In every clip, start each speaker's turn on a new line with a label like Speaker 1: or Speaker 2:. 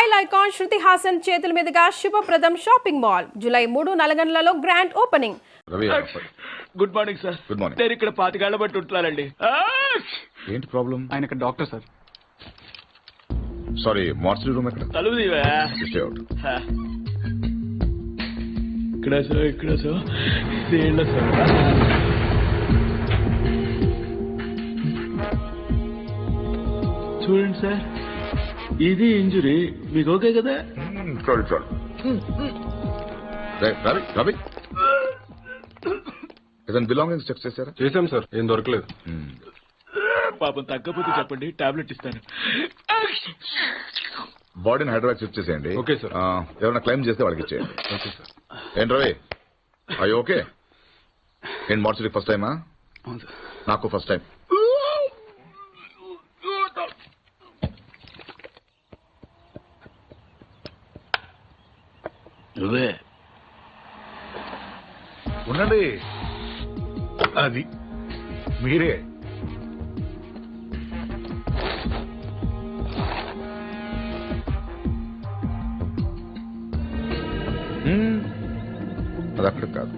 Speaker 1: Style icon Shruti Haasan చేతుల మీదుగా Shubhapradam shopping mall July 3 నల్గొండలలో grand opening.
Speaker 2: Good morning sir.
Speaker 3: Good morning.
Speaker 2: నేను ఇక్కడ 25 ఏళ్ల బట్టి ఉంటున్నానండి.
Speaker 3: ఏంటి ప్రాబ్లం?
Speaker 4: ఆయన ఇక్కడ doctor sir.
Speaker 3: Sorry, mortuary room ఎక్కడ?
Speaker 2: తలుపు తీవా. ఇక్కడ సార్ ఇదేళ్ళ సార్. చూడండి సార్, ఇది ఇంజురీ. మీకు ఓకే కదా?
Speaker 3: Sorry sorry. రవి రవి ఏదైనా బిలాంగింగ్స్ చెక్ చేశారా?
Speaker 4: చేశాం సార్, ఏం దొరకలేదు.
Speaker 2: పాపం తగ్గపోతే చెప్పండి, టాబ్లెట్ ఇస్తాను.
Speaker 3: బాడీని హైదరాబాద్ షిఫ్ట్ చేసేయండి.
Speaker 4: Okay sir.
Speaker 3: ఎవరైనా క్లైమ్ చేస్తే వాళ్ళకి ఇచ్చేయండి.
Speaker 4: Okay sir.
Speaker 3: ఏంటి రవి, అయ్యో ఓకే. ఏంటి మార్చరీ ఫస్ట్ టైమా?
Speaker 4: అవును సార్.
Speaker 3: నాకు ఫస్ట్ టైం.
Speaker 2: నువ్వే
Speaker 5: ఉండండి, అది మీరే.
Speaker 3: అది అక్కడ కాదు.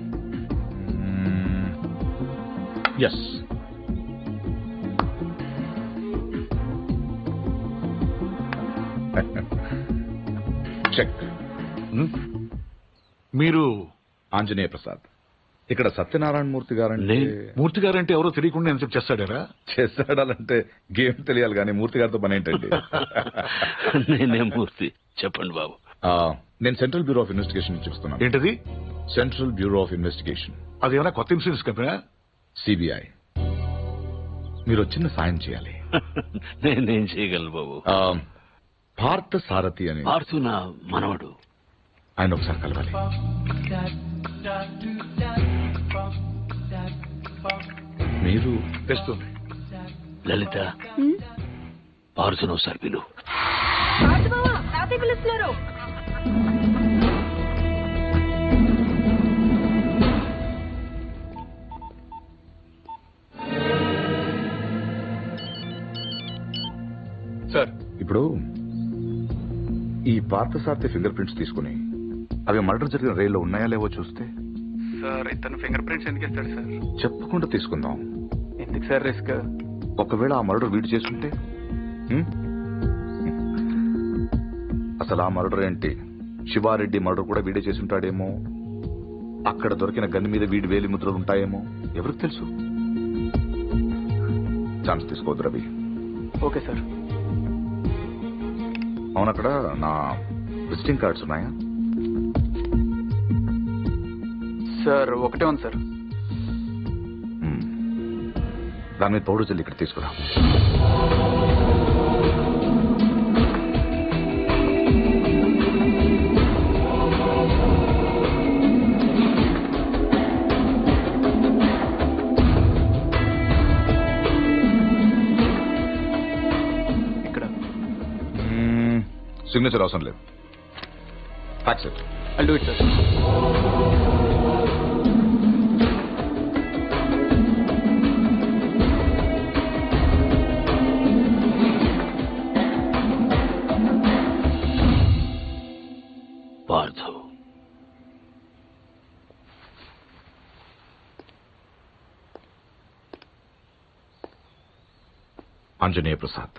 Speaker 3: Yes, check.
Speaker 5: మీరు
Speaker 3: ఆంజనేయ ప్రసాద్. ఇక్కడ సత్యనారాయణ మూర్తి గారంటే
Speaker 5: మూర్తి గారంటే ఎవరో తెలియకుండా ఎంత చేస్తాడారా?
Speaker 3: చేస్తాడాలంటే గేమ్ తెలియాలి కానీ మూర్తి గారితో పని ఏంటండి?
Speaker 2: నేనే మూర్తి. చెప్పండి బాబు.
Speaker 3: నేను సెంట్రల్ బ్యూరో ఆఫ్ ఇన్వెస్టిగేషన్ నుంచి వస్తున్నాను.
Speaker 5: ఏంటది?
Speaker 3: Central bureau of investigation.
Speaker 5: అదేమైనా కొత్త ఇన్సూరెన్స్ కంపెనీ?
Speaker 3: సిబిఐ. మీరు చిన్న సాయం చేయాలి.
Speaker 2: నేనేం చేయగలను బాబు?
Speaker 3: పార్థ సారథి అని
Speaker 2: పార్థు నా మనవడు.
Speaker 3: ఆయన ఒకసారి కలవాలి. మీరు
Speaker 5: తెస్తుంది.
Speaker 2: లలిత, పార్థును ఒకసారి పిలు.
Speaker 4: సార్,
Speaker 3: ఇప్పుడు ఈ పార్థసారథి ఫింగర్ ప్రింట్స్ తీసుకుని అవి మర్డర్ జరిగిన రైల్లో ఉన్నాయా లేవో చూస్తే.
Speaker 4: సార్ ఇతను ఫింగర్ ప్రింట్స్ ఎందుకు ఇస్తాడు సార్?
Speaker 3: చెప్పకుండా తీసుకుందాం.
Speaker 4: ఎందుకు సార్ రిస్క్?
Speaker 3: ఒకవేళ ఆ మర్డర్ వీడు చేస్తుంటే? అసలు ఆ మర్డర్ ఏంటి? శివారెడ్డి మర్డర్ కూడా వీడే చేసుంటాడేమో. అక్కడ దొరికిన గన్ మీద వీడి వేలి ముద్రలు ఉంటాయేమో, ఎవరికి తెలుసు? ఛాన్స్ తీసుకోవద్దు రవి.
Speaker 4: Okay sir.
Speaker 3: అవునక్కడ నా విజిటింగ్ కార్డ్స్ ఉన్నాయా?
Speaker 4: సార్ ఒకటే ఉంది సార్.
Speaker 3: దాని మీద పౌడర్ జల్లి ఇక్కడ తీసుకురా.
Speaker 4: ఇక్కడ
Speaker 3: సిగ్నేచర్ అవసరం లేదు. Fax it.
Speaker 4: I'll do it, sir.
Speaker 2: Parthu,
Speaker 3: Anjaneya Prasad,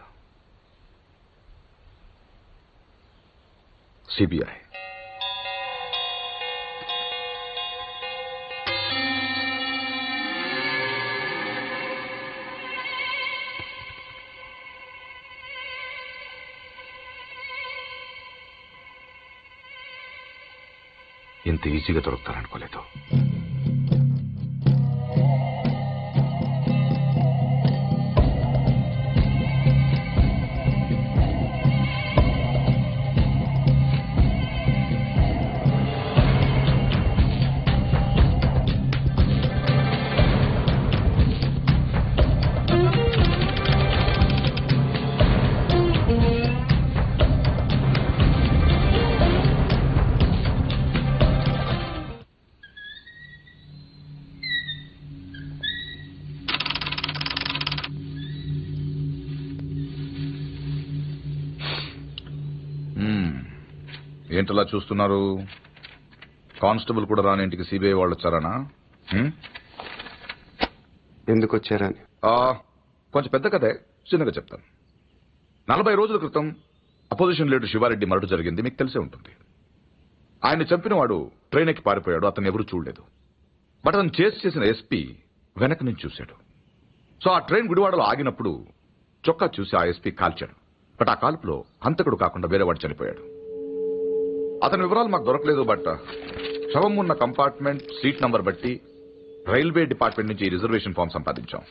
Speaker 3: CBI. ఇంత ఈజీగా దొరుకుతారనుకోలేదు. ఏంటలా చూస్తున్నారు? కానిస్టేబుల్ కూడా రాని ఇంటికి సిబిఐ వాళ్ళు వచ్చారనా?
Speaker 6: ఎందుకు వచ్చారని?
Speaker 3: కొంచెం పెద్ద కథే, చిన్నగా చెప్తాను. 40 రోజుల క్రితం అపోజిషన్ లీడర్ శివారెడ్డి మరణం జరిగింది, మీకు తెలిసే ఉంటుంది. ఆయన చంపిన వాడు ట్రైన్ ఎక్కి పారిపోయాడు, అతను ఎవరు చూడలేదు. బట్ అతను చేసిన ఎస్పీ వెనక నుంచి చూశాడు. సో ఆ ట్రైన్ గుడివాడలో ఆగినప్పుడు చొక్కా చూసి ఆ ఎస్పీ కాల్చాడు. బట్ ఆ కాల్పులో హంతకుడు కాకుండా వేరేవాడు చనిపోయాడు. అతని వివరాలు మాకు దొరకలేదు. బట్ శవం ఉన్న కంపార్ట్మెంట్ సీట్ నంబర్ బట్టి రైల్వే డిపార్ట్మెంట్ నుంచి రిజర్వేషన్ ఫామ్ సంపాదించాం.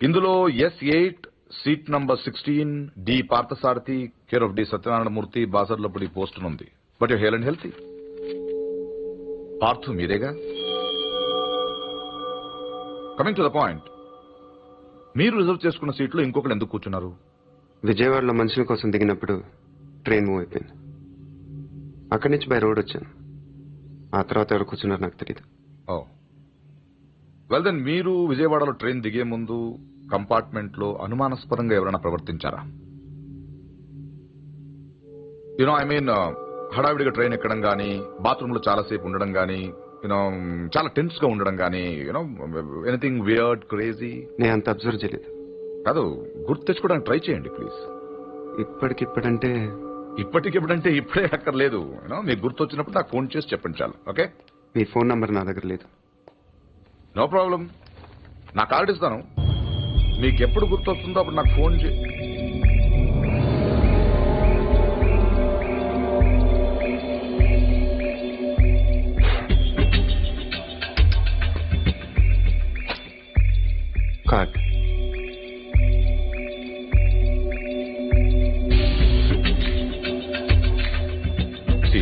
Speaker 3: ఇందులో S8 seat number 16 D Parthasarathi care of D Satyanarayanamurthy Basarlapudi post ఉంది. But you hale and healthy. Parthu మీరేగా? కమింగ్ టు ద పాయింట్, మీరు రిజర్వ్ చేసుకున్న సీట్లో ఇంకొకరు ఎందుకు కూర్చున్నారు?
Speaker 6: విజయవాడలో మనుషుల కోసం దిగినప్పుడు ట్రైన్ మూవ్ అయిపోయింది. అక్కడి నుంచి బై రోడ్ వచ్చాను. ఆ తర్వాత ఎవరు కూర్చున్నారు నాకు తెలియదు.
Speaker 3: ఓ వెల్ దెన్, మీరు విజయవాడలో ట్రైన్ దిగే ముందు కంపార్ట్మెంట్ లో అనుమానాస్పదంగా ఎవరైనా ప్రవర్తించారా? యూనో ఐ మీన్, హడావిడిగా ట్రైన్ ఎక్కడం గానీ, బాత్రూమ్ లో చాలాసేపు ఉండడం గానీ, యూనో చాలా టెన్స్ గా ఉండడం గానీ, యూనో ఎనీథింగ్ వియర్డ్, క్రేజీ?
Speaker 6: నేను అంత అబ్జర్వ్ చేయలేదు.
Speaker 3: కాదు, గుర్తు తెచ్చుకోవడానికి ట్రై చేయండి ప్లీజ్.
Speaker 6: ఇప్పటికిప్పుడంటే
Speaker 3: ఇప్పటికిప్పుడంటే ఇప్పుడే అక్కర్లేదు. యూనో మీకు గుర్తు వచ్చినప్పుడు నాకు ఫోన్ చేసి చెప్పండి చాలు. ఓకే?
Speaker 6: మీ ఫోన్ నంబర్ నా దగ్గర లేదు.
Speaker 3: నో ప్రాబ్లం, నా కార్డు ఇస్తాను. మీకు ఎప్పుడు గుర్తు వస్తుందో అప్పుడు నాకు ఫోన్ చే.
Speaker 6: Card
Speaker 3: See.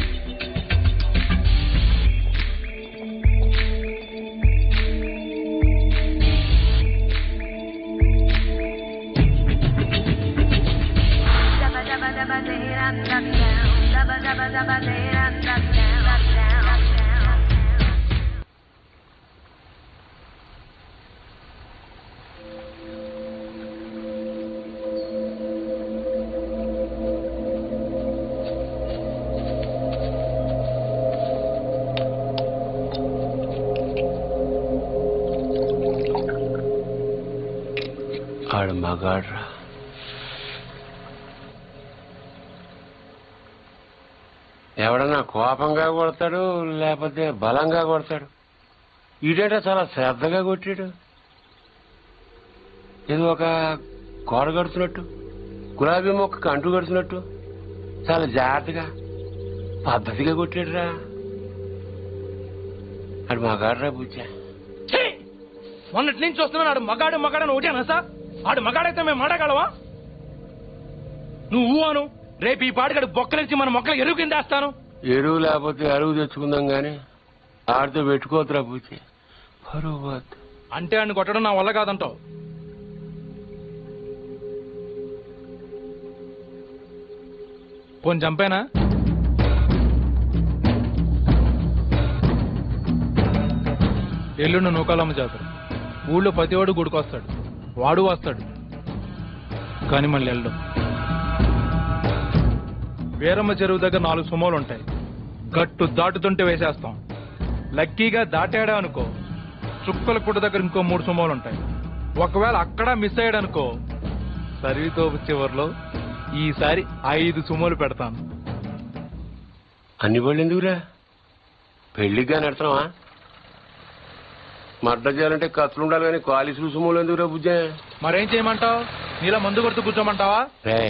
Speaker 7: ఆడు మగాడ్రా. ఎవడన్నా కోపంగా కొడతాడు, లేకపోతే బలంగా కొడతాడు. ఈడేట చాలా శ్రద్ధగా కొట్టాడు. ఏదో ఒక గోడ కడుతున్నట్టు, గులాబీ మొక్కకు అంటు కడుతున్నట్టు చాలా జాగ్రత్తగా పద్ధతిగా కొట్టాడురా. ఆడు మగాడ్రా బుజ్జా.
Speaker 2: మొన్నటి నుంచి వస్తున్నాడు ఆడు మగాడు మగాడని ఒకటేనా సార్? ఆడు మగాడైతే మేము మాడగలవా? నువ్వు అను, రేపు ఈ పాడిగడు బొక్కలిచ్చి మన మొక్కలు ఎరువు కింద వేస్తాను.
Speaker 7: ఎరువు లేకపోతే అరువు తెచ్చుకుందాం గాని ఆడితో పెట్టుకోవద్దురా బుజ్జి, పరువు పోద్ది.
Speaker 2: అంటే ఆడిని కొట్టడం నా వల్ల కాదంటావు? పోని చంపేనా? ఎల్లుండి నూకాలమ్మ జాతర. ఊళ్ళో ప్రతివాడు గుడికొస్తాడు, వాడు వస్తాడు, కానీ మళ్ళీ వెళ్ళడం. వీరమ్మ చెరువు దగ్గర 4 సుమోలు ఉంటాయి. గట్టు దాటుతుంటే వేసేస్తాం. లక్కీగా దాటాడా అనుకో, చుక్కల పుట్ట దగ్గర ఇంకో 3 సుమోలు ఉంటాయి. ఒకవేళ అక్కడ మిస్ అయ్యాడనుకో, సరితో చివరిలో ఈసారి 5 సుమోలు పెడతాను.
Speaker 7: అన్ని బళ్ళు ఎందుకురా? పెళ్లిగా నడతావా? మడ్డ చేయాలంటే కత్తులు ఉండాలి కానీ కాలిసులు సుమోలు ఎందుకురా బుజ్జా?
Speaker 2: మరేం చేయమంటావు? నీలా మందు కొడుతూ కూర్చోమంటావా?
Speaker 7: రే,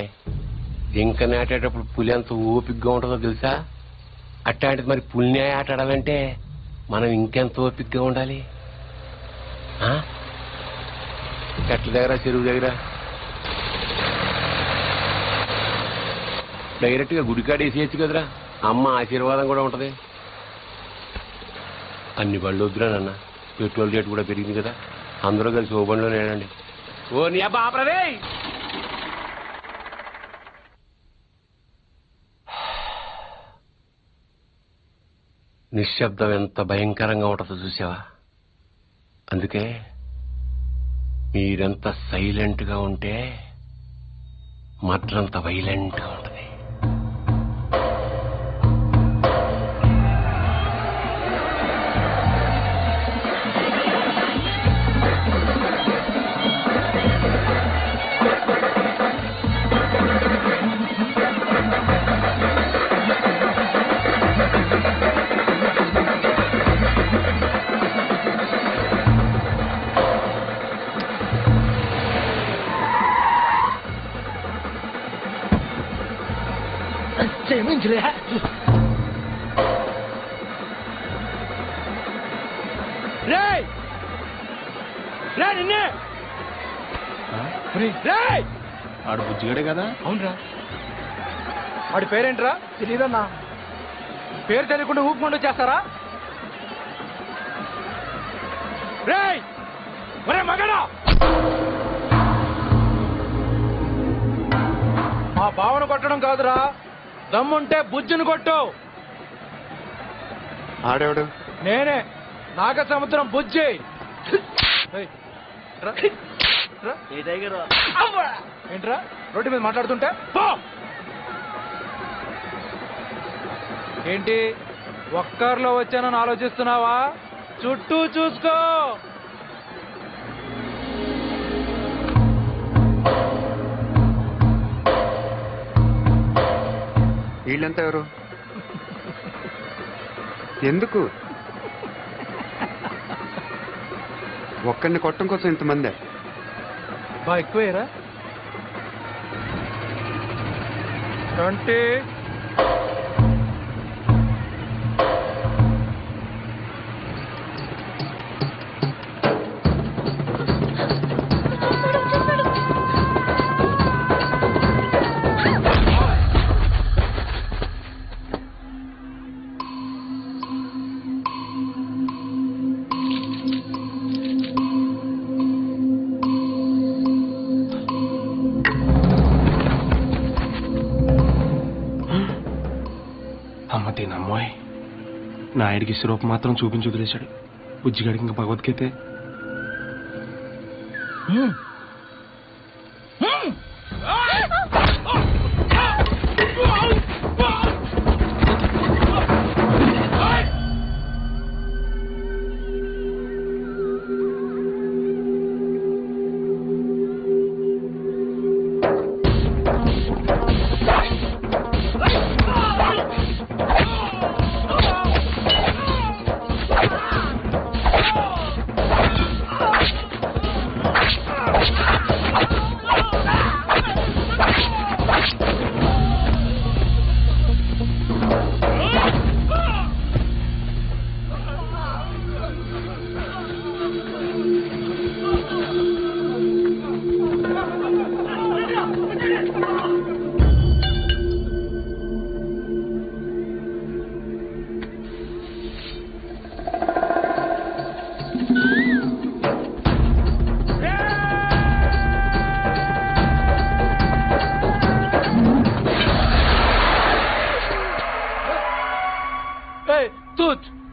Speaker 7: జింక నాటేటప్పుడు పులి ఎంత ఓపికగా ఉంటుందో తెలుసా? అట్లాంటిది మరి పులిని ఆట ఆడాలంటే మనం ఇంకెంత ఓపికగా ఉండాలి. చెట్ల దగ్గర, చెరువు దగ్గర డైరెక్ట్ గా గుడికాడ వేసేయచ్చు కదరా, అమ్మ ఆశీర్వాదం కూడా ఉంటది. అన్ని బళ్ళు వద్దురా నాన్న, పెట్రోల్ రేటు కూడా పెరిగింది కదా, అందరూ కలిసి ఓ బండిలో నేనండి. ఓ నీ అబ్బా ఆపరదే. నిశ్శబ్దం ఎంత భయంకరంగా ఉంటుందో చూసావా? అందుకే మీరెంత సైలెంట్ గా ఉంటే మద్రంత వైలెంట్ గా ఉంటది.
Speaker 2: ఆడు బుజ్జిగాడే కదా? అవునరా. వాడి పేరేంట్రా? తెలీదన్నా. పేరు తెలియకుండా ఊపుకుంటూ చేస్తారా? రేయ్ ఒరే మగడా, మా బావను కొట్టడం కాదురా, దమ్ముంటే బుజ్జిని కొట్టు.
Speaker 6: ఆడేవాడు
Speaker 2: నేనే, నాగ సముద్రం బుజ్జి. ఏయ్, రా. రా. ఏంట్రా రోడ్డు మీద మాట్లాడుతుంటే? పో. ఏంటి ఒక్కర్లో వచ్చానని ఆలోచిస్తున్నావా? చుట్టూ చూసుకో.
Speaker 6: వీళ్ళంతా ఎవరు? ఎందుకు ఒక్కడిని కొట్టడం కోసం ఇంతమంది?
Speaker 2: బా ఎక్కువేరా. 20.
Speaker 8: అమ్మ దీనమ్మాయి, నాయుడికి స్వరూపం మాత్రం చూపించి వదిలేశాడు. బుజ్జిగాడికి ఇంకా భగవద్గీతే.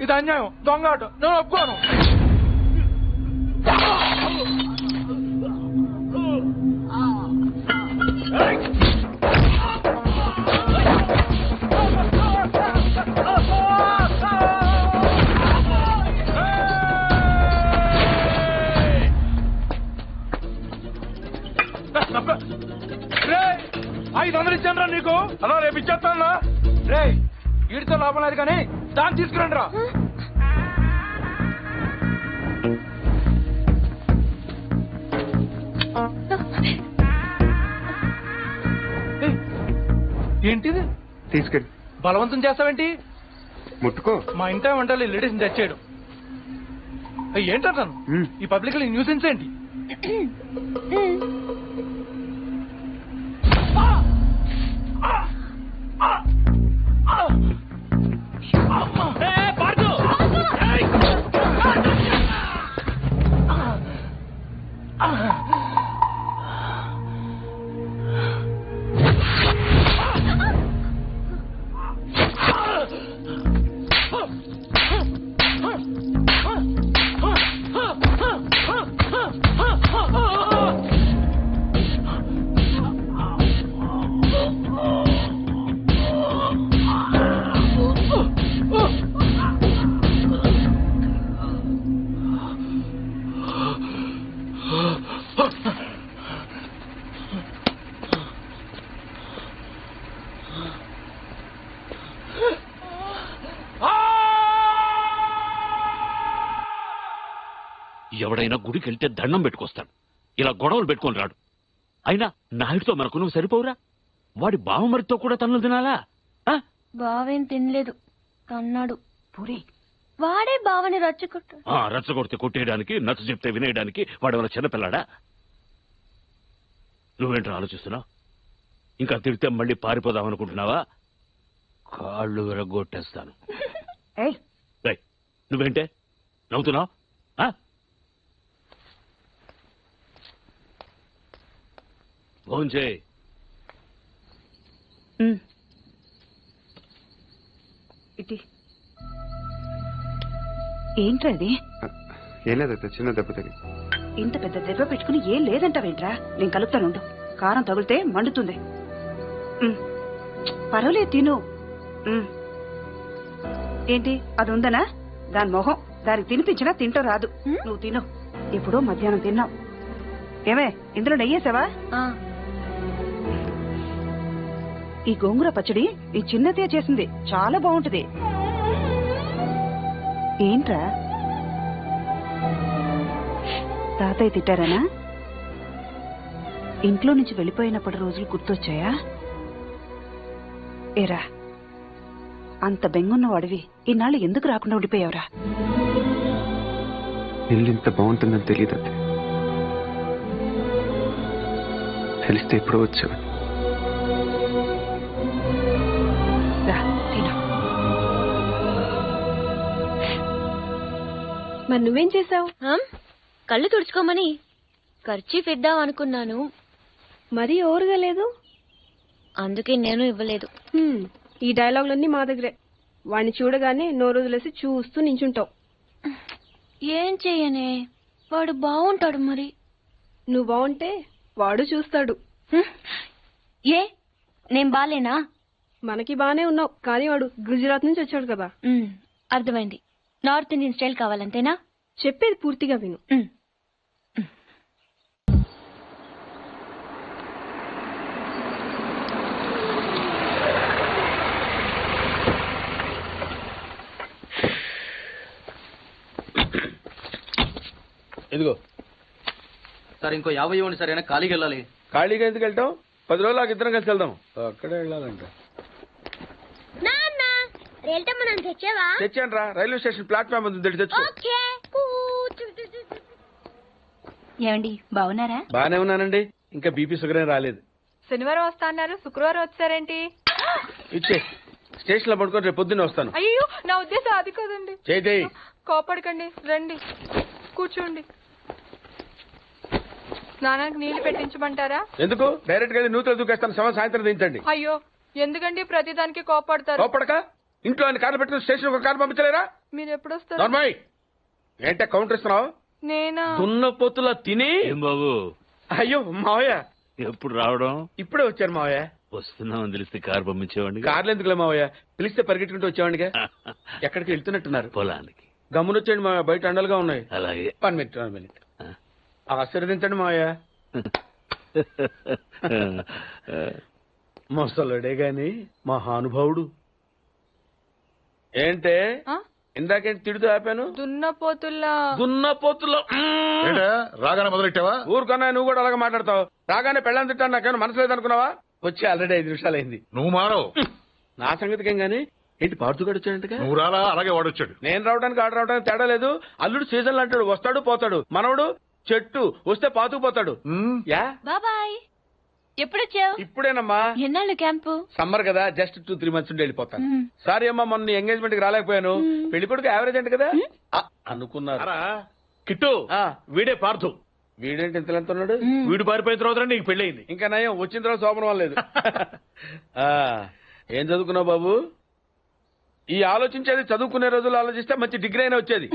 Speaker 8: ఇది అన్యాయం, దొంగాట, నేను ఒప్పుకోను. రే 500 ఇచ్చాను నీకు, అలా రేపు ఇచ్చేస్తాను. రే వీడితో లాభం లేదు కానీ దాన్ని తీసుకురండి రా. ఏంటిది?
Speaker 6: తీసుకెళ్ళి
Speaker 2: బలవంతం చేస్తావేంటి?
Speaker 6: ముట్టుకో.
Speaker 2: మా ఇంట వంటలు లేడీస్ తెచ్చాడు. ఏంటంటాను ఈ పబ్లిక్ లో న్యూసెన్స్ ఏంటి?
Speaker 9: ఎవడైనా గుడికి వెళ్తే దండం పెట్టుకొస్తాడు, ఇలా గొడవలు పెట్టుకొని రాడు. అయినా నాయుడితో మనకు నువ్వు సరిపోవురా? వాడి బావమరితో కూడా తన్నులు తినాలా?
Speaker 10: బావేం తినలేదు అన్నాడు. పూరి వాడే బావని రచ్చుకుంటా.
Speaker 9: రచ్చగొడితే కొట్టేయడానికి, నచ్చ చెప్తే వినేయడానికి వాడేమైనా చిన్నపిల్లాడా? నువ్వేంట్రా ఆలోచిస్తున్నావు? ఇంకా తిడితే మళ్ళీ పారిపోదాం అనుకుంటున్నావా? కాళ్ళు విరగొట్టేస్తాను. నువ్వేంటే నవ్వుతున్నావు? భోంచేయ్.
Speaker 11: ఏంట్రా ఇది?
Speaker 6: ఏం లేదత్త, చిన్న దెబ్బ తగిలి.
Speaker 11: ఇంత పెద్ద దెబ్బ పెట్టుకుని ఏం లేదంటావేంట్రా? నేను కలుపుతానుండు. కారం తగిలితే మండుతుంది. పర్వాలేదు తిను. ఏంటి అది ఉందనా? దాని మొహం దానికి తినిపించినా తింటూ రాదు. నువ్వు తిను. ఇప్పుడు మధ్యాహ్నం తిన్నావు. ఏమే ఇందులో నెయ్యేసావా? ఈ గోంగూర పచ్చడి ఈ చిన్నదే చేసింది, చాలా బాగుంటది. ఏంట్రా తాతయ్య తిట్టారనా? ఇంట్లో నుంచి వెళ్ళిపోయినప్పటి రోజులు గుర్తొచ్చాయా? ఏరా అంత బెంగున్న వాడివి ఇన్నాళ్ళు ఎందుకు రాకుండా ఉండిపోయావురా?
Speaker 6: ఇల్లు ఇంత బాగుంటుందని తెలియదు అత్తే. తెలిస్తే ఎప్పుడో వచ్చావు.
Speaker 10: మరి నువ్వేం చేసావు? కళ్ళు తుడుచుకోమని ఖర్చీఫ్ ఇద్దాం అనుకున్నాను.
Speaker 1: మరీ ఓరుగా లేదు.
Speaker 10: అందుకే నేను ఇవ్వలేదు.
Speaker 1: ఈ డైలాగులన్నీ మా దగ్గరే. వాడిని చూడగానే నోరు వదిలేసి చూస్తూ నించుంటావు.
Speaker 10: ఏం చెయ్యనే, వాడు బాగుంటాడు. మరి
Speaker 1: నువ్వు బాగుంటే వాడు చూస్తాడు.
Speaker 10: ఏ నేను బాలేనా?
Speaker 1: మనకి బానే ఉన్నావు, కానీ వాడు గుజరాత్ నుంచి వచ్చాడు కదా.
Speaker 10: అర్థమైంది. నార్త్ ఇండియన్ స్టైల్ కావాలంతేనా?
Speaker 1: చెప్పేది పూర్తిగా విను.
Speaker 8: ఇదిగో
Speaker 4: సార్ ఇంకో 50 ఇవ్వండి సార్. అయినా ఖాళీకి వెళ్ళాలి.
Speaker 8: ఖాళీగా ఎందుకు వెళ్తాం? 10 రోజులు నాకు ఇద్దరం కలిసి వెళ్దాం. అక్కడే వెళ్ళాలంటే తెచ్చాను రా. రైల్వే స్టేషన్ ప్లాట్ఫామ్ ఉంది, తెచ్చు.
Speaker 10: ఏమండి బాగున్నారా?
Speaker 8: బానే ఉన్నానండి. ఇంకా బీపీ షుగర్ ఏం రాలేదు.
Speaker 1: శనివారం వస్తా అన్నారు, శుక్రవారం వచ్చారేంటి?
Speaker 8: ఇచ్చే స్టేషన్ లో పడుకొని రేపు పొద్దున్నే వస్తాను.
Speaker 1: అయ్యో నా ఉద్దేశం అది కాదండి.
Speaker 8: చేయి.
Speaker 1: కోపడకండి, రండి కూర్చోండి. స్నానానికి నీళ్లు పెట్టించమంటారా?
Speaker 8: ఎందుకు? డైరెక్ట్ గా నూతులు దూకేస్తాను. సాయంత్రం దించండి.
Speaker 1: అయ్యో ఎందుకండి ప్రతిదానికి కోపడతారు?
Speaker 8: కోపడక ఇంట్లో అన్ని కార్లు పెట్టిన స్టేషన్ ఒక కారు పంపించలేరా?
Speaker 1: మీరు ఎప్పుడు వస్తారు?
Speaker 8: నార్మల్ ఏంటే కౌంటర్ ఇస్తున్నావు?
Speaker 1: నేనా?
Speaker 8: దున్న పొత్తులా తిని.
Speaker 9: ఏం బాబు?
Speaker 8: అయ్యో మావయ్య
Speaker 9: ఎప్పుడు రావడం?
Speaker 8: ఇప్పుడే వచ్చారు మావయ్య.
Speaker 9: వస్తున్నామని తెలిస్తే కారు పంపించేవాడిని.
Speaker 8: కార్లు ఎందుకులే మావయ్య, పిలిస్తే పరిగెట్టుకుంటూ వచ్చేవాడిగా. ఎక్కడికి వెళ్తున్నట్టున్నారు?
Speaker 9: పొలానికి.
Speaker 8: గమ్మునొచ్చేయండి మావయ్య, బయట అండలుగా ఉన్నాయి.
Speaker 9: అలాగే.
Speaker 8: 1 మినిట్. ఆశీర్వదించండి మావయ్య. ముసలుడే గాని మహానుభావుడు. ఏంటే ఇందాకేంటి తిడుతూ ఆపాను? దున్నపోతుల్లో
Speaker 5: రాగానే మొదలెట్టావా?
Speaker 8: ఊరుకున్నా, నువ్వు కూడా అలాగే మాట్లాడతావు. రాగానే పెళ్ళని తిట్టాను నాకేమైనా మనసు లేదనుకున్నావా? వచ్చి ఆల్రెడీ 5 నిమిషాలు అయింది.
Speaker 5: నువ్వు మారవు.
Speaker 8: నా సంగతికేం గానీ ఏంటి పాడుతుగాడు వచ్చాడంటగా?
Speaker 5: నువ్వు రాలా, అలాగే వాడొచ్చాడు.
Speaker 8: నేను రావడానికి ఆడు రావడానికి తేడా లేదు. అల్లుడు సీజన్లు అంటాడు, వస్తాడు పోతాడు. మనవడు చెట్టు వస్తే పాతుకుపోతాడు. యా
Speaker 10: బాబాయ్. ఎప్పుడొచ్చావు?
Speaker 8: ఇప్పుడేనమ్మా.
Speaker 10: ఎన్నాళ్ళు క్యాంపు?
Speaker 8: సమ్మర్ కదా, జస్ట్ 2-3 మంత్స్ ఉండి వెళ్ళిపోతాను. సారీ అమ్మా, మొన్న ఎంగేజ్మెంట్ కి రాలేకపోయాను. పెళ్లి కొడుకు యావరేజ్ అంటే కదా అనుకున్నారా?
Speaker 5: కిట్టు వీడే పార్థు.
Speaker 8: వీడేంటి ఇంత ఎంత ఉన్నాడు?
Speaker 5: వీడు పారిపోయిన తర్వాత నీకు పెళ్ళయింది.
Speaker 8: ఇంకా నయం, వచ్చిన తర్వాత శోభనం లేదు. ఏం చదువుకున్నావు బాబు? ఈ ఆలోచించేది చదువుకునే రోజులు ఆలోచిస్తే మంచి డిగ్రీ అయినా వచ్చేది.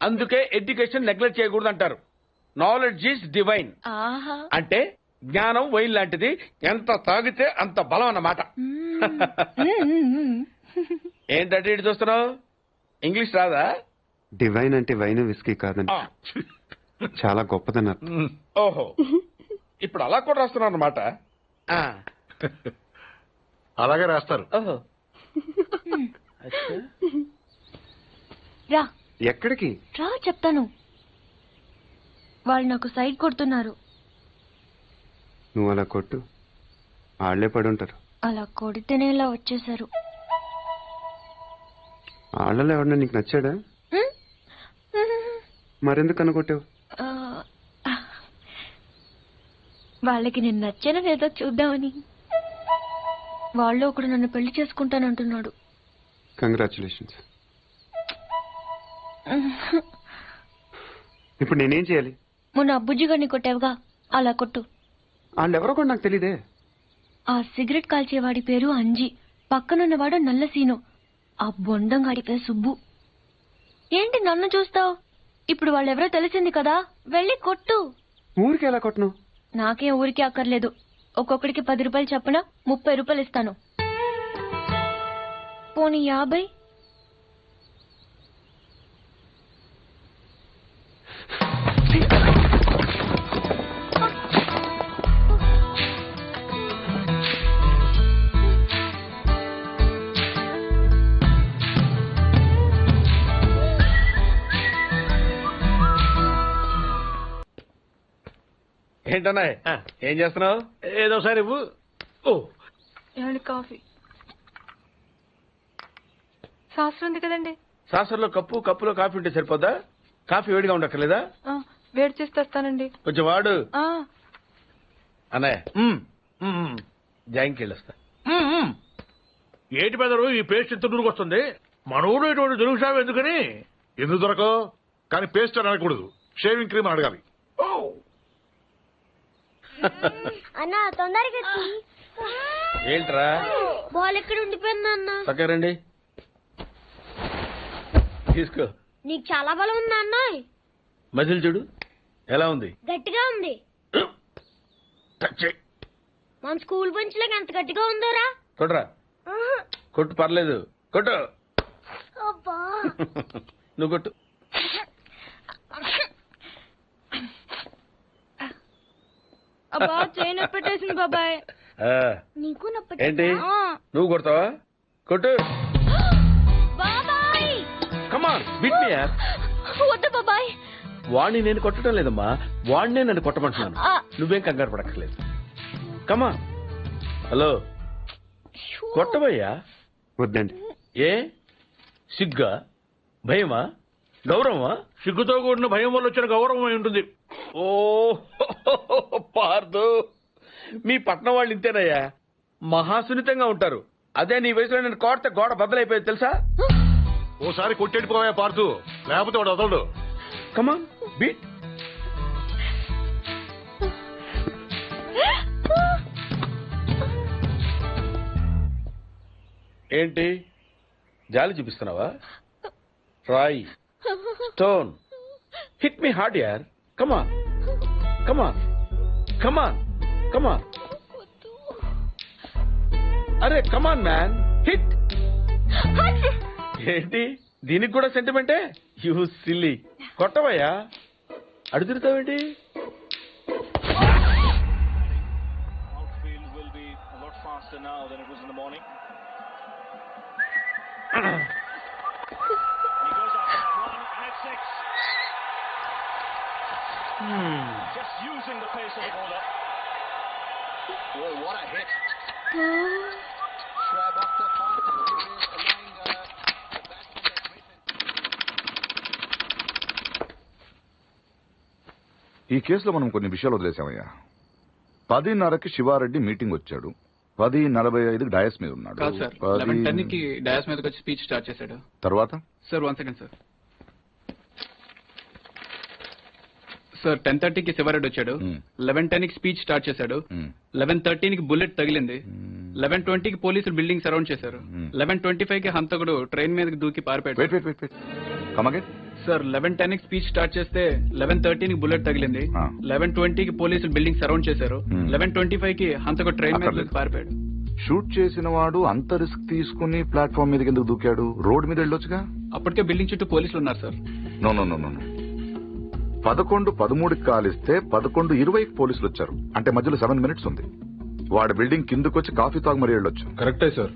Speaker 8: అందుకే ఎడ్యుకేషన్ నెగ్లెక్ట్ చేయకూడదు అంటారు. Knowledge is divine. అంటే జ్ఞానం వైన్ లాంటిది, ఎంత తాగితే అంత బలం అన్నమాట. ఏంటంటే ఇటు చూస్తున్నావు? ఇంగ్లీష్ రాదా?
Speaker 6: డివైన్ అంటే వైన్ విస్కీ కాదండి, చాలా గొప్పదన్నారు.
Speaker 8: ఓహో, ఇప్పుడు అలా కూడా రాస్తున్నారు అన్నమాట.
Speaker 5: అలాగే రాస్తారు.
Speaker 8: ఓహో,
Speaker 10: రా.
Speaker 6: ఎక్కడికి
Speaker 10: రా చెప్తాను. వాళ్ళు నాకు సైడ్ కొడుతున్నారు.
Speaker 6: నువ్వు అలా కొట్టు, ఆళ్లే పడుంటారు.
Speaker 10: అలా కొడితేనే ఇలా వచ్చేసారు.
Speaker 6: వాళ్ళలో ఎవరన్నా నీకు నచ్చాడా? మరెందుకు అనుకుంటావు?
Speaker 10: వాళ్ళకి నేను నచ్చానో లేదో చూద్దామని. వాళ్ళు ఒకడు నన్ను పెళ్లి చేసుకుంటానంటున్నాడు.
Speaker 6: కంగ్రాచులేషన్స్. ఇప్పుడు నేనేం చేయాలి?
Speaker 10: మొన్న అబ్బుజ్జి గారిని కొట్టావుగా, అలా కొట్టు.
Speaker 6: వాళ్ళెవరో కూడా నాకు తెలీదే.
Speaker 10: ఆ సిగరెట్ కాల్చేవాడి పేరు అంజి, పక్కనున్నవాడు నల్ల సీను, ఆ బొండంగాడి పేరు సుబ్బు. ఏంటి నన్ను చూస్తావు? ఇప్పుడు వాళ్ళెవరో తెలిసింది కదా, వెళ్ళి కొట్టు.
Speaker 6: ఊరికి ఎలా కొట్టను?
Speaker 10: నాకేం ఊరికి అక్కర్లేదు. ఒక్కొక్కడికి 10 రూపాయలు చప్పున 30 రూపాయలు ఇస్తాను. పోనీ 50?
Speaker 8: ఏంటన్నా ఏం చేస్తున్నావు?
Speaker 5: ఏదోసారి ఇవ్వు. ఓ
Speaker 12: కాఫీ శాస్త్రం ఉంది కదండి.
Speaker 8: సాసర్లో కప్పులో కాఫీ ఉంటే సరిపోద్దా? కాఫీ వేడిగా ఉండక్కర్లేదా?
Speaker 12: వేడి చేసి తెస్తానండి.
Speaker 8: కొంచెం వాడు. అన్నయ్య జాయింకి వెళ్ళొస్తా.
Speaker 5: ఏంటి పెదరు ఈ పేస్ట్ ఎంత దూరకు వస్తుంది? మన ఊరు ఇటువంటి దొరుకుతావు ఎందుకని?
Speaker 3: ఎందుకు దొరకవు? కానీ పేస్ట్ అని అనకూడదు, షేవింగ్ క్రీమ్ అడగాలి.
Speaker 10: అన్నా తొందరగా
Speaker 8: ఏంట్రా
Speaker 10: బాల్ ఎక్కడ ఉండిపోయింది అన్న?
Speaker 8: పక్కరండి, తీసుకో.
Speaker 10: నీకు చాలా బలం ఉందా అన్న?
Speaker 8: మజిల్ చూడు ఎలా ఉంది.
Speaker 10: గట్టిగా ఉంది. మన స్కూల్ బెంచ్ లాగా ఎంత గట్టిగా ఉందోరా.
Speaker 8: కొట్రా, కొట్టు, పర్లేదు, కొట్టు. నువ్వు కొట్టు.
Speaker 12: అబ్బా చైన్ పెట్టేసింది బాబాయ్.
Speaker 10: నీకు
Speaker 8: ఏంటి నువ్వు కొడతావా? కొట్టు.
Speaker 10: బాబాయ్
Speaker 8: కమాన్ బిట్ మీ యార్.
Speaker 10: వద్దు బాబాయ్.
Speaker 8: వాణ్ణి నేను కొట్టడం లేదమ్మా, వాణ్ణే నన్ను కొట్టమంటున్నాను. నువ్వేం కంగారు పడక్కర్లేదు. కమాన్. హలో, కొట్టబోయ్యా.
Speaker 6: వద్దండి.
Speaker 8: ఏ సిగ్గా, భయమా, గౌరవమా?
Speaker 5: సిగ్గుతో కూడిన భయం వల్ల వచ్చిన గౌరవం అయి ఉంటుంది.
Speaker 8: ఓ పార్దు, మీ పట్నం వాళ్ళు ఇంతేనయ్యా, మహాసున్నితంగా ఉంటారు. అదే నీ వయసులో నేను కోడితే గోడ బద్దలైపోయేది తెలుసా?
Speaker 3: ఓసారి కొట్టెడిపోయా పార్తు, లేకపోతే వాడు వదలడు.
Speaker 8: కమాన్ బీట్. ఏంటి జాలి చూపిస్తున్నావా? రాయ్, స్టోన్, హిట్ మీ హార్డ్ యార్. కమాన్ కమాన్ కమాన్ కమాన్. అరే కమాన్ మ్యాన్, హిట్. ఏంటి దీనికి కూడా సెంటిమెంటే? You silly. కొట్టవయ్యా, అడు తిరుగుతావేంటి?
Speaker 9: Just using the pace of the bowler. Oh, what a hit. Schwab off the fast and furious, allowing the batsman
Speaker 3: ఈ కేసులో మనం కొన్ని విషయాలు వదిలేసామయ్యా. 10:30కి శివారెడ్డి మీటింగ్ వచ్చాడు, 10:45కి డయాస్ మీద ఉన్నాడు.
Speaker 13: 11:10కి డయాస్ మీదకి వచ్చి స్పీచ్ స్టార్ట్ చేశాడు.
Speaker 3: తర్వాత
Speaker 13: సార్ 1 సెకండ్ సార్. సార్ 10:30కి శివారెడ్డి వచ్చాడు, 11:10కి స్పీచ్ స్టార్ట్ చేశాడు, 11:13కి బుల్లెట్ తగిలింది, 11:20కి పోలీసులు బిల్డింగ్ సరౌండ్ చేశారు, 11:25కి హంతకుడు ట్రైన్ మీదకి దూకి పారిపోయాడు. సార్ 11:10కి స్పీచ్ స్టార్ట్ చేస్తే 11:13కి బుల్లెట్ తగిలింది, 11:20కి పోలీసులు బిల్డింగ్ సరౌండ్ చేశారు, 11:25కి హంతకుడు ట్రైన్ మీద దూకి పారిపోయాడు.
Speaker 3: షూట్ చేసిన వాడు అంత రిస్క్ తీసుకుని ప్లాట్ఫామ్ మీదకి ఎందుకు దూకాడు? రోడ్ మీద వెళ్ళొచ్చుగా.
Speaker 13: అప్పటికే బిల్డింగ్ చుట్టూ పోలీసులు ఉన్నారు సార్.
Speaker 3: నో 11:13కి కాలిస్తే 11:20కి పోలీసులు వచ్చారు, అంటే మధ్యలో 7 minutes ఉంది. వాడు బిల్డింగ్ కిందకు వచ్చి కాఫీ తాగు మరీ వెళ్ళొచ్చు.
Speaker 14: కరెక్టే సార్,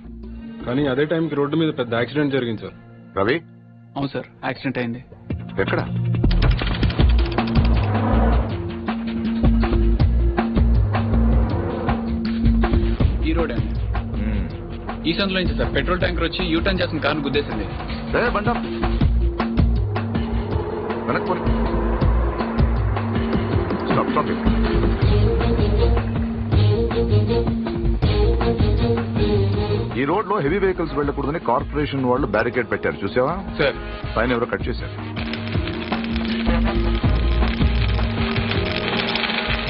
Speaker 14: కానీ అదే టైంకి రోడ్డు మీద పెద్ద యాక్సిడెంట్ జరిగింది సార్.
Speaker 3: రవి?
Speaker 13: అవును సార్, యాక్సిడెంట్ అయింది.
Speaker 3: ఎక్కడ?
Speaker 13: ఈ రోడ్ అండి. ఈ సందులో నుంచి సార్ పెట్రోల్ ట్యాంకర్ వచ్చి యూటర్న్ చేసిన కారు గుద్దేసింది.
Speaker 3: బండా వెనక్కి పోనీ. Stop, stop it. ఈ రోడ్ లో హెవీ వెహికల్స్ వెళ్ళకూడదని కార్పొరేషన్ వాళ్ళు బ్యారికేడ్ పెట్టారు చూసావా
Speaker 13: సార్?
Speaker 3: పైన ఎవరో కట్ చేశారు.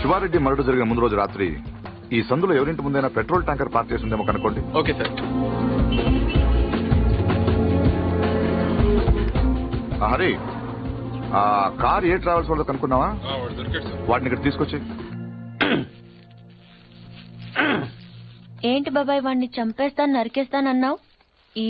Speaker 3: శివారెడ్డి మర్డర్ జరిగిన ముందు రోజు రాత్రి ఈ సందులో ఎవరింటి ముందైనా పెట్రోల్ ట్యాంకర్ పార్క్ చేసి ఉందేమో కనుకోండి.
Speaker 13: Okay sir.
Speaker 3: హరి ఆ కార్ ఏ ట్రావెల్స్ వాళ్ళతో కనుక్కున్నావా? వాటిని ఇక్కడ తీసుకొచ్చి.
Speaker 10: ఏంటి బాబాయ్ వాడిని చంపేస్తాను నరికేస్తానన్నావు?